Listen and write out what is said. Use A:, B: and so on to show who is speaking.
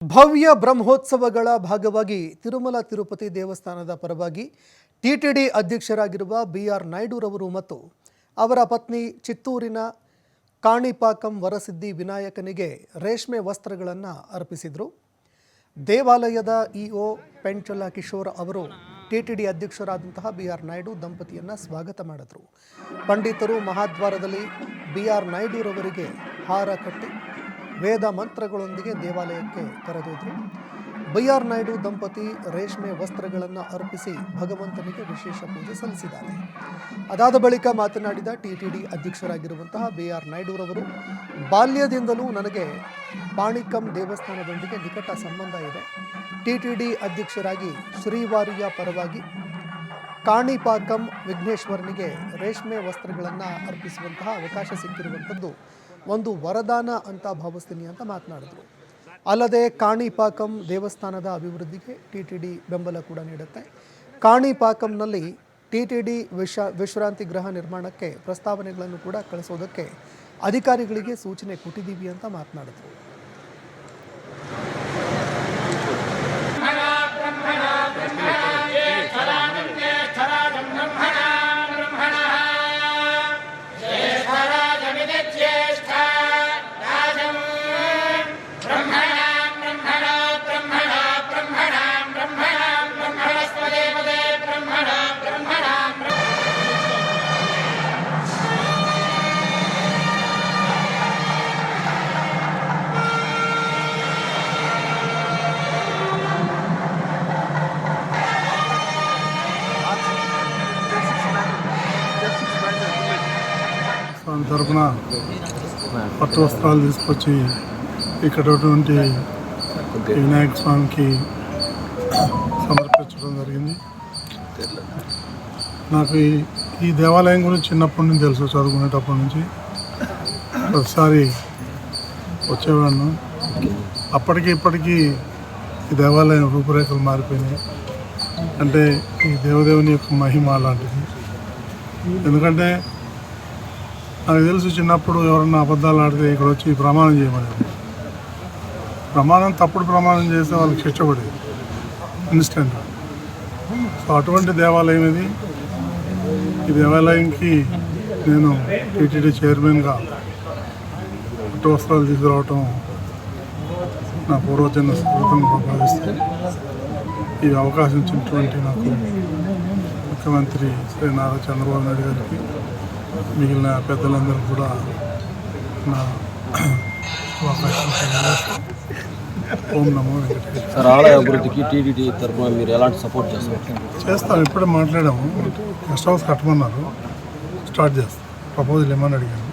A: ಭವ್ಯ ಬ್ರಹ್ಮೋತ್ಸವಗಳ ಭಾಗವಾಗಿ ತಿರುಮಲ ತಿರುಪತಿ ದೇವಸ್ಥಾನದ ಪರವಾಗಿ ಟಿಟಿಡಿ ಅಧ್ಯಕ್ಷರಾಗಿರುವ ಬಿಆರ್ ನಾಯ್ಡುರವರು ಮತ್ತು ಅವರ ಪತ್ನಿ ಚಿತ್ತೂರಿನ ಕಾಣಿಪಾಕಂ ವರಸಿದ್ದಿ ವಿನಾಯಕನಿಗೆ ರೇಷ್ಮೆ ವಸ್ತ್ರಗಳನ್ನು ಅರ್ಪಿಸಿದರು. ದೇವಾಲಯದ ಇಒ ಪೆಂಚಲ ಕಿಶೋರ್ ಅವರು ಟಿಟಿಡಿ ಅಧ್ಯಕ್ಷರಾದಂತಹ ಬಿಆರ್ ನಾಯ್ಡು ದಂಪತಿಯನ್ನು ಸ್ವಾಗತ ಮಾಡಿದರು. ಪಂಡಿತರು ಮಹಾದ್ವಾರದಲ್ಲಿ ಬಿಆರ್ ನಾಯ್ಡುರವರಿಗೆ ಹಾರ ಕಟ್ಟಿ ವೇದ ಮಂತ್ರಗಳೊಂದಿಗೆ ದೇವಾಲಯಕ್ಕೆ ಕರೆದೊಯ್ದರು. ಬಿಆರ್ ನಾಯ್ಡು ದಂಪತಿ ರೇಷ್ಮೆ ವಸ್ತ್ರಗಳನ್ನು ಅರ್ಪಿಸಿ ಭಗವಂತನಿಗೆ ವಿಶೇಷ ಪೂಜೆ ಸಲ್ಲಿಸಿದ್ದಾರೆ. ಅದಾದ ಬಳಿಕ ಮಾತನಾಡಿದ ಟಿಟಿಡಿ ಅಧ್ಯಕ್ಷರಾಗಿರುವಂತಹ ಬಿಆರ್ ನಾಯ್ಡುರವರು, ಬಾಲ್ಯದಿಂದಲೂ ನನಗೆ ಪಾಣಿಕಂ ದೇವಸ್ಥಾನದೊಂದಿಗೆ ನಿಕಟ ಸಂಬಂಧ ಇದೆ. ಟಿಟಿಡಿ ಅಧ್ಯಕ್ಷರಾಗಿ ಶ್ರೀವಾರಿಯ ಪರವಾಗಿ ಕಾಣಿಪಾಕಂ ವಿಘ್ನೇಶ್ವರನಿಗೆ ರೇಷ್ಮೆ ವಸ್ತ್ರಗಳನ್ನು ಅರ್ಪಿಸುವಂತಹ ಅವಕಾಶ ಸಿಕ್ಕಿರುವಂಥದ್ದು ಒಂದು ವರದಾನ ಅಂತ ಭಾವಿಸ್ತೀನಿ ಅಂತ ಮಾತನಾಡಿದರು. ಅಲ್ಲದೆ ಕಾಣಿಪಾಕಂ ದೇವಸ್ಥಾನದ ಅಭಿವೃದ್ಧಿಗೆ ಟಿಟಿಡಿ ಬೆಂಬಲ ಕೂಡ ನೀಡುತ್ತೆ. ಕಾಣಿಪಾಕಂನಲ್ಲಿ ಟಿಟಿಡಿ ವಿಶ್ರಾಂತಿ ಗೃಹ ನಿರ್ಮಾಣಕ್ಕೆ ಪ್ರಸ್ತಾವನೆಗಳನ್ನು ಕೂಡ ಕಳಿಸೋದಕ್ಕೆ ಅಧಿಕಾರಿಗಳಿಗೆ ಸೂಚನೆ ಕೊಟ್ಟಿದ್ದೀವಿ ಅಂತ ಮಾತನಾಡಿದರು.
B: తరపున పట్టు వస్త్రాలు తీసుకొచ్చి ఇక్కడటువంటి వినాయక స్వామికి సమర్పించడం జరిగింది. నాకు ఈ దేవాలయం గురించి చిన్నప్పటి నుంచి తెలుసు, చదువుకునేటప్పటి నుంచి ఒకసారి వచ్చేవాడిను. అప్పటికి ఇప్పటికీ ఈ దేవాలయం రూపురేఖలు మారిపోయినాయి. అంటే ఈ దేవదేవుని యొక్క మహిమ అలాంటిది. ఎందుకంటే నాకు తెలుసు, చిన్నప్పుడు ఎవరన్నా అబద్ధాలు ఆడితే ఇక్కడ వచ్చి ప్రమాణం చేయమనేది. ప్రమాణం తప్పుడు ప్రమాణం చేస్తే వాళ్ళకి శిక్ష పడేది ఇన్స్టెంట్గా. సో అటువంటి దేవాలయం ఇది. ఈ దేవాలయంకి నేను టీటీడీ చైర్మన్గా పట్టు వస్త్రాలు తీసుకురావటం నా పూర్వజన్మ స్ఫూర్తిగా భావిస్తే ఈ అవకాశం ఇచ్చినటువంటి నాకు ముఖ్యమంత్రి శ్రీ నారా చంద్రబాబు నాయుడు గారికి, మిగిలిన పెద్దలందరూ కూడా నా ఓం నమో వెంకటేశ్వర.
C: సార్, ఆలయ అభివృద్ధికి టీటీడీ తరఫున మీరు ఎలాంటి సపోర్ట్
B: చేస్తాం. ఇప్పుడే మాట్లాడాము, గెస్ట్ హౌస్ కట్టమన్నారు, స్టార్ట్ చేస్తాం. ప్రపోజల్ ఏమని అడిగాను.